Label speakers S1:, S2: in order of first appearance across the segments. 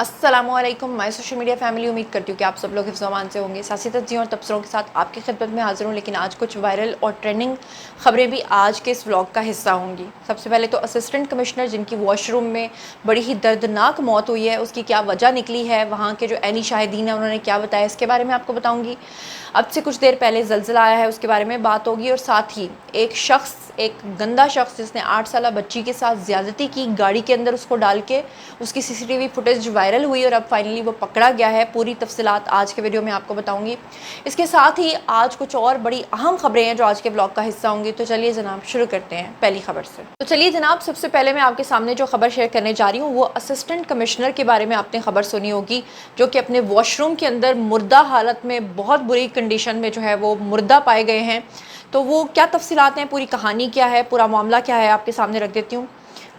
S1: अस्सलामु अलैकुम my social media family. उम्मीद करती हूँ कि आप सब लोग हिफ्ज़ अमान से होंगे। सासी तज्ज़ियों और तबसरों के साथ आपकी खिदमत में हाज़िर हूँ। लेकिन आज कुछ वायरल और ट्रेंडिंग ख़बरें भी आज के इस व्लॉग का हिस्सा होंगी। सबसे पहले तो असिस्टेंट कमिश्नर जिनकी वॉशरूम में बड़ी ही दर्दनाक मौत हुई है, उसकी क्या वजह निकली है, वहाँ के जो ऐनी शाहिदीन हैं उन्होंने क्या बताया, इसके बारे में आपको बताऊँगी। अब से कुछ देर पहले ज़लज़ला आया है, उसके बारे में बात होगी। और साथ ही एक गंदा शख्स जिसने 8 साला बच्ची के साथ ज़्यादती की, गाड़ी के अंदर उसको डाल के, उसकी सीसीटीवी फुटेज वायरल हुई और अब फाइनली वो पकड़ा गया है। पूरी तफसीलात आज के वीडियो में आपको बताऊंगी। इसके साथ ही आज कुछ और बड़ी अहम खबरें हैं जो आज के ब्लॉग का हिस्सा होंगी। तो चलिए जनाब शुरू करते हैं पहली खबर से। तो चलिए जनाब, सबसे पहले मैं आपके सामने जो खबर शेयर करने जा रही हूँ वो असिस्टेंट कमिश्नर के बारे में आपने खबर सुनी होगी, जो कि अपने वॉशरूम के अंदर मुर्दा हालत में, बहुत बुरी कंडीशन में जो है वो मुर्दा पाए गए हैं। तो वो क्या तफसीलात हैं, पूरी कहानी क्या है, पूरा मामला क्या है, आपके सामने रख देती हूँ।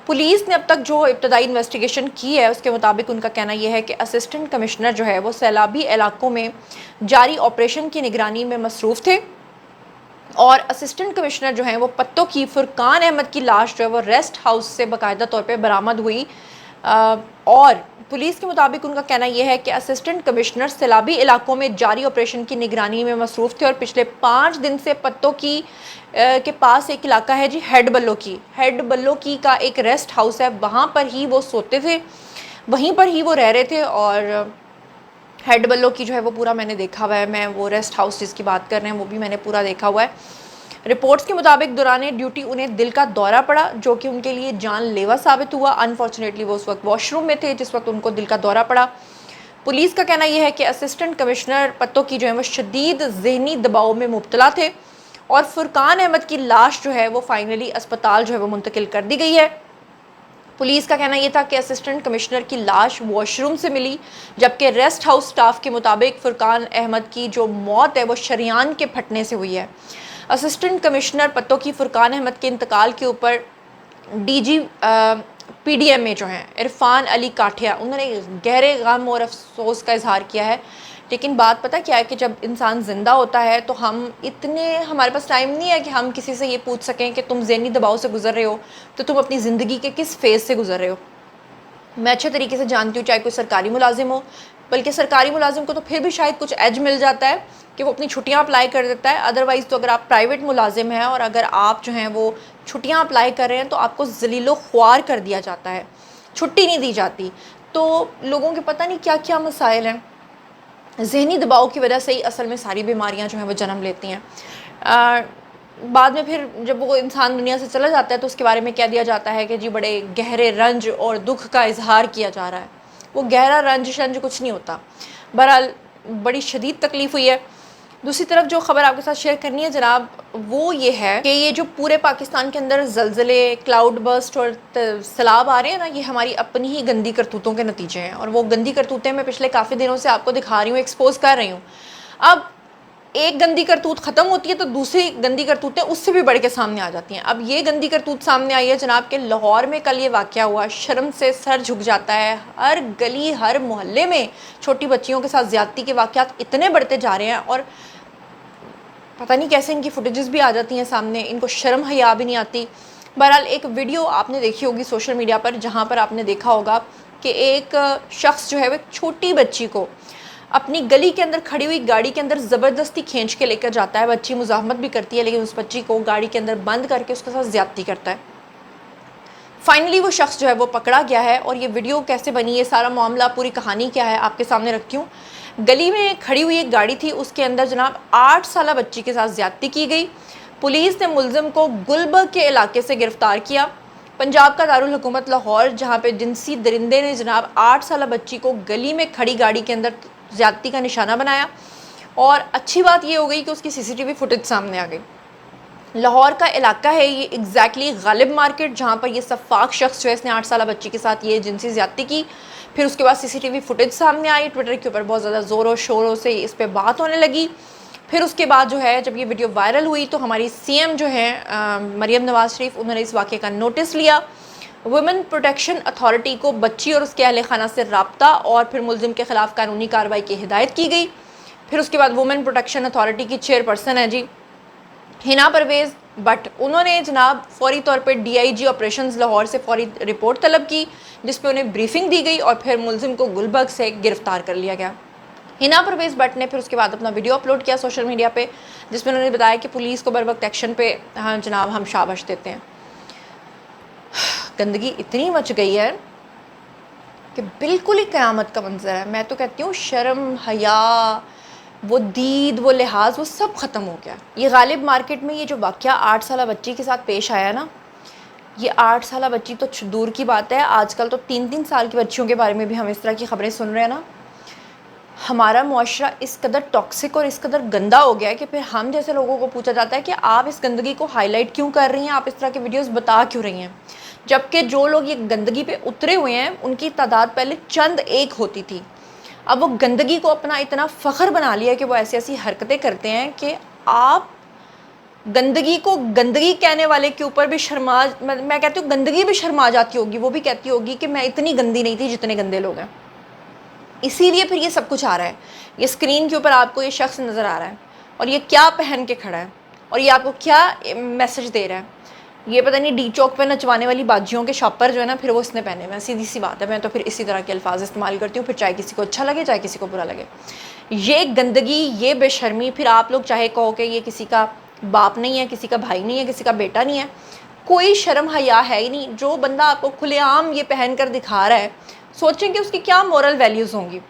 S1: पुलिस ने अब तक जो इब्तदाई इन्वेस्टिगेशन की है उसके मुताबिक उनका कहना यह है कि असिस्टेंट कमिश्नर जो है वो सैलाबी इलाकों में जारी ऑपरेशन की निगरानी में मसरूफ़ थे और असिस्टेंट कमिश्नर जो हैं वो पत्तों की फुरकान अहमद की लाश जो है वो रेस्ट हाउस से बाकायदा तौर पे बरामद हुई। और पुलिस के मुताबिक उनका कहना यह है कि असिस्टेंट कमिश्नर सैलाबी इलाकों में जारी ऑपरेशन की निगरानी में मसरूफ़ थे और पिछले 5 दिन से पत्तों की के पास एक इलाका है जी, हेड बल्लो की का एक रेस्ट हाउस है, वहाँ पर ही वो सोते थे, वहीं पर ही वो रह रहे थे। और हेड बल्लो की जो है वो पूरा मैंने देखा हुआ है, मैं वो रेस्ट हाउस जिसकी बात कर रहे हैं वो भी मैंने पूरा देखा हुआ है। रिपोर्ट्स के मुताबिक दौरान ड्यूटी उन्हें दिल का दौरा पड़ा, जो कि उनके लिए जानलेवा साबित हुआ। अनफॉर्चुनेटली वो उस वक्त वॉशरूम में थे जिस वक्त उनको दिल का दौरा पड़ा। पुलिस का कहना यह है कि असिस्टेंट कमिश्नर पत्तों की जो है वो शदीद ज़हनी दबाव में मुब्तला थे और फुरकान अहमद की लाश जो है वो फाइनली अस्पताल जो है वो मुंतकिल कर दी गई है। पुलिस का कहना यह था कि असिस्टेंट कमिश्नर की लाश वॉशरूम से मिली, जबकि रेस्ट हाउस स्टाफ के मुताबिक फुरकान अहमद की जो मौत है वो शरियान के फटने से हुई है। असिस्टेंट कमिश्नर पत्तों की फुरकान अहमद के इंतकाल के ऊपर डीजी पीडीएम में जो हैं इरफान अली काठिया, उन्होंने गहरे गम और अफसोस का इजहार किया है। लेकिन बात पता क्या है कि जब इंसान ज़िंदा होता है तो हमारे पास टाइम नहीं है कि हम किसी से ये पूछ सकें कि तुम ज़हनी दबाव से गुजर रहे हो तो तुम अपनी ज़िंदगी के किस फेज़ से गुजर रहे हो। मैं अच्छे तरीके से जानती हूँ, चाहे कोई सरकारी मुलाजिम हो, बल्कि सरकारी मुलाजिम को तो फिर भी शायद कुछ एज मिल जाता है कि वो अपनी छुट्टियाँ अप्लाई कर देता है। अदरवाइज़ तो अगर आप प्राइवेट मुलाजिम हैं और अगर आप जो हैं वो छुट्टियाँ अप्लाई कर रहे हैं तो आपको ज़लीलो ख्वार कर दिया जाता है, छुट्टी नहीं दी जाती। तो लोगों के पता नहीं क्या क्या मसाइल हैं, ज़हनी दबाव की वजह से ही असल में सारी बीमारियां जो हैं वो जन्म लेती हैं। बाद में फिर जब वो इंसान दुनिया से चला जाता है तो उसके बारे में कह दिया जाता है कि जी बड़े गहरे रंज और दुख का इजहार किया जा रहा है। वो गहरा रंज शंज कुछ नहीं होता। बहरहाल बड़ी शदीद तकलीफ़ हुई है। दूसरी तरफ जो ख़बर आपके साथ शेयर करनी है जनाब, वो ये है कि ये जो पूरे पाकिस्तान के अंदर ज़लज़ले, क्लाउड बर्स्ट और सैलाब आ रहे हैं ना, ये हमारी अपनी ही गंदी करतूतों के नतीजे हैं। और वो गंदी करतूतें मैं पिछले काफ़ी दिनों से आपको दिखा रही हूँ, एक्सपोज कर रही हूँ। अब एक गंदी करतूत ख़त्म होती है तो दूसरी गंदी करतूतें उससे भी बढ़ के सामने आ जाती हैं। अब ये गंदी करतूत सामने आई है जनाब के लाहौर में कल ये वाक़या हुआ। शर्म से सर झुक जाता है। हर गली हर मोहल्ले में छोटी बच्चियों के साथ ज़्यादती के वाक़यात इतने बढ़ते जा रहे हैं और पता नहीं कैसे इनकी फुटेजेस भी आ जाती हैं सामने, इनको शर्म हया भी नहीं आती। बहरहाल एक वीडियो आपने देखी होगी सोशल मीडिया पर, जहाँ पर आपने देखा होगा कि एक शख्स जो है वो एक छोटी बच्ची को अपनी गली के अंदर खड़ी हुई गाड़ी के अंदर ज़बरदस्ती खींच के लेकर जाता है। बच्ची मुज़ाहमत भी करती है लेकिन उस बच्ची को गाड़ी के अंदर बंद करके उसके साथ ज़्यादती करता है। फाइनली वो शख्स जो है वो पकड़ा गया है। और ये वीडियो कैसे बनी, ये सारा मामला, पूरी कहानी क्या है, आपके सामने रखती हूँ। गली में खड़ी हुई एक गाड़ी थी, उसके अंदर जनाब 8 साला बच्ची के साथ ज़्यादती की गई। पुलिस ने मुलज़िम को गुलबर्ग के इलाके से गिरफ़्तार किया। पंजाब का दारुल हुकूमत लाहौर, जहाँ पे जिनसी दरिंदे ने जनाब 8 साला बच्ची को गली में खड़ी गाड़ी के अंदर ज़्यादती का निशाना बनाया। और अच्छी बात ये हो गई कि उसकी सीसीटीवी फुटेज सामने आ गई। लाहौर का इलाका है ये एग्जैक्टली गालिब मार्केट, जहाँ पर ये सफ़ाक शख्स जो है इसने 8 साला बच्ची के साथ ये जिनसी ज़्यादती की। फिर उसके बाद सीसीटीवी फुटेज सामने आई। ट्विटर के ऊपर बहुत ज़्यादा ज़ोरों शोरों से इस पर बात होने लगी। फिर उसके बाद जो है जब ये वीडियो वायरल हुई तो हमारी सीएम जो है मरियम नवाज़ शरीफ, उन्होंने इस वाक़े का नोटिस लिया। वुमेन प्रोटेक्शन अथॉरिटी को बच्ची और उसके अहल खाना से रब्ता और फिर मुलजिम के ख़िलाफ़ कानूनी कार्रवाई की हिदायत की गई। फिर उसके बाद वुमेन प्रोटेक्शन अथॉरिटी की चेयरपर्सन है जी हिना परवेज़, बट उन्होंने जनाब फौरी तौर पर DIG ऑपरेशंस लाहौर से फौरी रिपोर्ट तलब की, जिस पे उन्हें ब्रीफिंग दी गई और फिर मुलजिम को गुलबर्ग से गिरफ्तार कर लिया गया। हिना परवेज़ भट्ट ने फिर उसके बाद अपना वीडियो अपलोड किया सोशल मीडिया पे, जिसमें उन्होंने बताया कि पुलिस को बर वक्त एक्शन पे हाँ जनाब हम शाबाश देते हैं। गंदगी इतनी मच गई है कि बिल्कुल ही क़यामत का मंजर है। मैं तो कहती हूँ शर्म, हया, वो दीद, वो लिहाज, वो सब ख़त्म हो गया। ये गालिब मार्केट में ये जो वाक़या 8 साला बच्ची के साथ पेश आया ना, ये 8 साला बच्ची तो दूर की बात है, आजकल तो 3-3 साल की बच्चियों के बारे में भी हम इस तरह की ख़बरें सुन रहे हैं ना। हमारा मुआशरा इस कदर टॉक्सिक और इस कदर गंदा हो गया है कि फिर हम जैसे लोगों को पूछा जाता है कि आप इस गंदगी को हाईलाइट क्यों कर रही हैं, आप इस तरह के वीडियोस बता क्यों रही हैं, जबकि जो लोग ये गंदगी पे उतरे हुए हैं उनकी तादाद पहले चंद एक होती थी। अब वो गंदगी को अपना इतना फ़ख्र बना लिया कि वो ऐसी ऐसी हरकतें करते हैं कि आप गंदगी को गंदगी कहने वाले के ऊपर भी शर्मा, मैं कहती हूँ गंदगी भी शर्मा जाती होगी, वो भी कहती होगी कि मैं इतनी गंदी नहीं थी जितने गंदे लोग हैं। इसीलिए फिर ये सब कुछ आ रहा है। ये स्क्रीन के ऊपर आपको ये शख्स नज़र आ रहा है और ये क्या पहन के खड़ा है और ये आपको क्या मैसेज दे रहा है। ये पता नहीं डी चौक पे नचवाने वाली बाजियों के शॉपर जो है ना, फिर वो इसने पहने हुए हैं। सीधी सी बात है, मैं तो फिर इसी तरह के अल्फाज इस्तेमाल करती हूँ, फिर चाहे किसी को अच्छा लगे चाहे किसी को बुरा लगे। ये गंदगी, ये बेशर्मी, फिर आप लोग चाहे कहो कि ये किसी का बाप नहीं है, किसी का भाई नहीं है, किसी का बेटा नहीं है, कोई शर्म हया है ही नहीं। जो बंदा आपको खुलेआम ये पहन कर दिखा रहा है, सोचें कि उसकी क्या मॉरल वैल्यूज़ होंगी।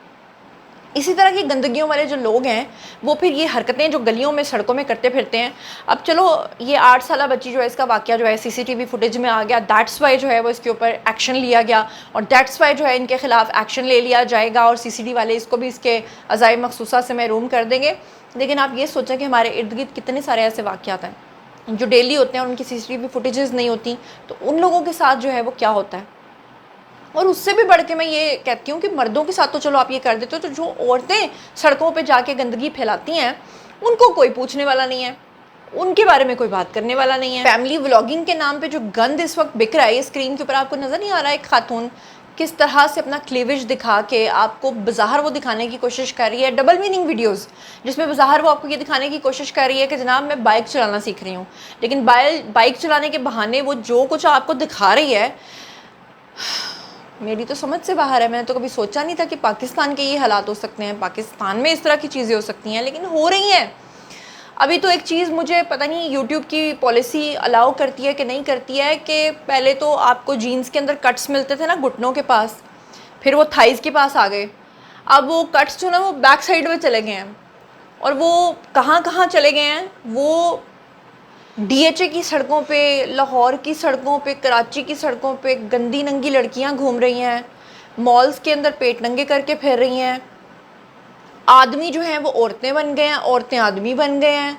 S1: इसी तरह की गंदगियों वाले जो लोग हैं वो फिर ये हरकतें जो गलियों में सड़कों में करते फिरते हैं। अब चलो ये 8 साला बच्ची जो है, इसका वाक़या जो है CCTV फुटेज में आ गया, दैट्स वाई जो है वो इसके ऊपर एक्शन लिया गया और दैट्स वाई जो है इनके ख़िलाफ़ एक्शन ले लिया जाएगा और CCTV वाले इसको भी इसके अज़ाई मखसूसा से महरूम कर देंगे। लेकिन आप ये सोचें कि हमारे इर्द गिर्द कितने सारे ऐसे वाक़यात हैं जो डेली होते हैं और उनकी CCTV फुटेजेस नहीं होती, तो उन लोगों के साथ जो है वो क्या होता है। और उससे भी बढ़ के मैं ये कहती हूँ कि मर्दों के साथ तो चलो आप ये कर देते हो, तो जो औरतें सड़कों पे जाके गंदगी फैलाती हैं उनको कोई पूछने वाला नहीं है, उनके बारे में कोई बात करने वाला नहीं है। फैमिली व्लॉगिंग के नाम पे जो गंद इस वक्त बिक रहा है, ये स्क्रीन के ऊपर आपको नज़र नहीं आ रहा है, एक खातून किस तरह से अपना क्लीवेज दिखा के आपको बाहर वो दिखाने की कोशिश कर रही है, डबल मीनिंग वीडियोस जिसमें बाहर वो आपको ये दिखाने की कोशिश कर रही है कि जनाब मैं बाइक चलाना सीख रही हूँ, लेकिन बाइक चलाने के बहाने वो जो कुछ आपको दिखा रही है मेरी तो समझ से बाहर है। मैंने तो कभी सोचा नहीं था कि पाकिस्तान के ये हालात हो सकते हैं, पाकिस्तान में इस तरह की चीज़ें हो सकती हैं, लेकिन हो रही हैं। अभी तो एक चीज़ मुझे पता नहीं यूट्यूब की पॉलिसी अलाउ करती है कि नहीं करती है कि पहले तो आपको जीन्स के अंदर कट्स मिलते थे ना घुटनों के पास, फिर वो थाइज़ के पास आ गए, अब वो कट्स जो ना वो बैक साइड में चले गए हैं और वो कहाँ कहाँ चले गए हैं। वो DHA की सड़कों पे, लाहौर की सड़कों पे, कराची की सड़कों पे गंदी नंगी लड़कियां घूम रही हैं, मॉल्स के अंदर पेट नंगे करके फिर रही हैं, आदमी जो हैं वो औरतें बन गए हैं, औरतें आदमी बन गए हैं,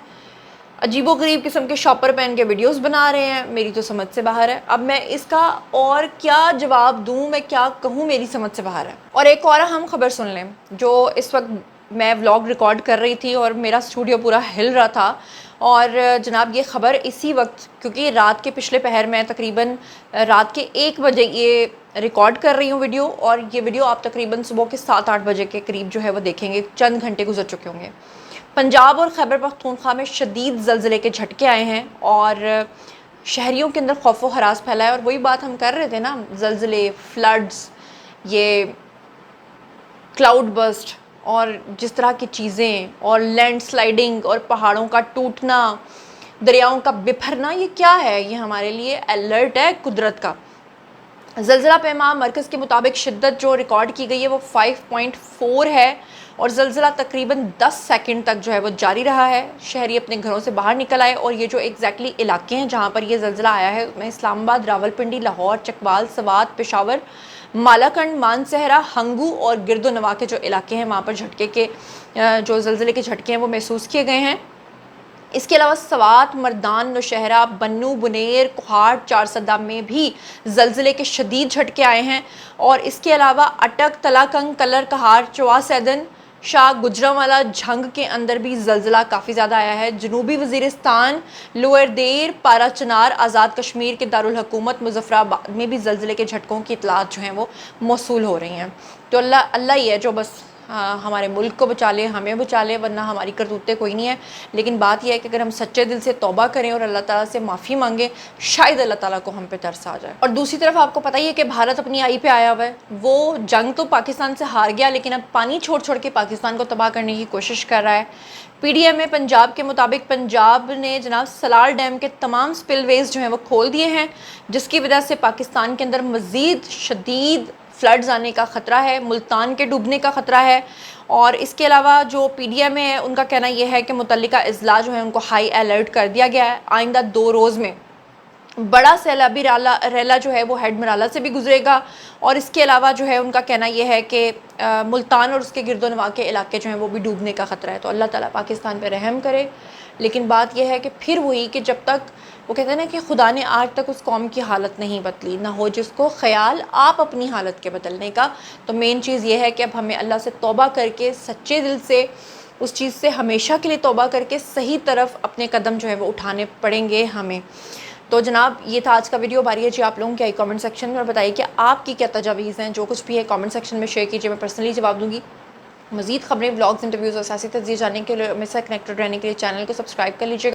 S1: अजीबो गरीब किस्म के शॉपर पहन के वीडियोस बना रहे हैं। मेरी तो समझ से बाहर है। अब मैं इसका और क्या जवाब दूँ, मैं क्या कहूँ, मेरी समझ से बाहर है। और एक और अहम खबर सुन लें, जो इस वक्त मैं व्लॉग रिकॉर्ड कर रही थी और मेरा स्टूडियो पूरा हिल रहा था और जनाब ये ख़बर इसी वक्त, क्योंकि रात के पिछले पहर में तकरीबन रात के 1 बजे ये रिकॉर्ड कर रही हूँ वीडियो, और ये वीडियो आप तकरीबन सुबह के 7-8 बजे के करीब जो है वो देखेंगे, चंद घंटे गुजर चुके होंगे। पंजाब और खैबर पख्तूनख्वा में शदीद ज़लज़ले के झटके आए हैं और शहरियों के अंदर खौफ व हरास फैला है। और वही बात हम कर रहे थे ना, ज़लज़ले, फ्लड्स, ये क्लाउड बस्ट और जिस तरह की चीज़ें, और लैंडस्लाइडिंग और पहाड़ों का टूटना, दरियाओं का बिफरना, ये क्या है? ये हमारे लिए अलर्ट है कुदरत का। ज़लज़ला पैमा मरकज़ के मुताबिक शिद्दत जो रिकॉर्ड की गई है वो 5.4 है और ज़लज़ला तकरीबन 10 सेकंड तक जो है वो जारी रहा है। शहरी अपने घरों से बाहर निकल आए और ये जो एग्जैक्टली इलाके हैं जहाँ पर ये ज़लज़ला आया है उसमें इस्लामाबाद, रावलपिंडी, लाहौर, चकवाल, सवात, पेशावर, मालाकंड, मानसहरा, हंगू और गिरदोनवा के जो इलाके हैं वहाँ पर झटके के जो ज़लज़ले के झटके हैं वो महसूस किए गए हैं। इसके अलावा सवात, मर्दान, नौशहरा, बन्नू, बुनेर, कोहाड़, चारसदा में भी ज़लज़ले के शदीद झटके आए हैं। और इसके अलावा अटक, तलाकंग, कलर, कहार, चवासैदन, शाह, गुजरांवाला, झंग के अंदर भी ज़लज़ला काफ़ी ज़्यादा आया है। जनूबी वज़ीरिस्तान, लोअर देर, पारा चनार, आज़ाद कश्मीर के दारुल हुकूमत मुज़फ़्फ़राबाद में भी ज़लज़ले के झटकों की इतलात जो हैं वो मौसूल हो रही हैं। तो अल्लाह ही है जो बस ہمارے ملک کو بچا لے، ہمیں بچا لے، ورنہ ہماری کرتوتیں کوئی نہیں ہے۔ لیکن بات یہ ہے کہ اگر ہم سچے دل سے توبہ کریں اور اللہ تعالیٰ سے معافی مانگیں، شاید اللہ تعالیٰ کو ہم پہ ترس آ جائے۔ اور دوسری طرف آپ کو پتہ ہی ہے کہ بھارت اپنی آئی پہ آیا ہوا ہے، وہ جنگ تو پاکستان سے ہار گیا لیکن اب پانی چھوڑ چھوڑ کے پاکستان کو تباہ کرنے کی کوشش کر رہا ہے۔ پی ڈی ایم میں پنجاب کے مطابق پنجاب نے جناب سلار ڈیم کے تمام سپل ویز جو ہیں وہ کھول دیے ہیں، جس کی وجہ سے پاکستان کے اندر مزید شدید فلڈز آنے کا خطرہ ہے، ملتان کے ڈوبنے کا خطرہ ہے۔ اور اس کے علاوہ جو پی ڈی ایم ہے ان کا کہنا یہ ہے کہ متعلقہ اضلاع جو ہیں ان کو ہائی الرٹ کر دیا گیا ہے۔ آئندہ 2 روز میں بڑا سیلابی ریلا جو ہے وہ ہیڈ مرالا سے بھی گزرے گا، اور اس کے علاوہ جو ہے ان کا کہنا یہ ہے کہ ملتان اور اس کے گرد و نواح کے علاقے جو ہیں وہ بھی ڈوبنے کا خطرہ ہے۔ تو اللہ تعالیٰ پاکستان پہ رحم کرے، لیکن بات یہ ہے کہ پھر وہی کہ جب تک وہ کہتے ہیں نا کہ خدا نے آج تک اس قوم کی حالت نہیں بدلی، نہ ہو جس کو خیال آپ اپنی حالت کے بدلنے کا۔ تو مین چیز یہ ہے کہ اب ہمیں اللہ سے توبہ کر کے سچے دل سے اس چیز سے ہمیشہ کے لیے توبہ کر کے صحیح طرف اپنے قدم جو ہے وہ اٹھانے پڑیں گے ہمیں۔ تو جناب یہ تھا آج کا ویڈیو۔ باری ہے جی آپ لوگوں کی آئی کامنٹ سیکشن میں، اور بتائیے کہ آپ کی کیا تجاویز ہیں، جو کچھ بھی ہے کامنٹ سیکشن میں شیئر کیجیے، میں پرسنلی جواب دوں گی۔ مزید خبریں، ولاگز، انٹرویوز اور سیاسی تجزیے جاننے کے لیے ہمیشہ کنیکٹڈ رہنے کے لیے چینل کو سبسکرائب کر لیجیے۔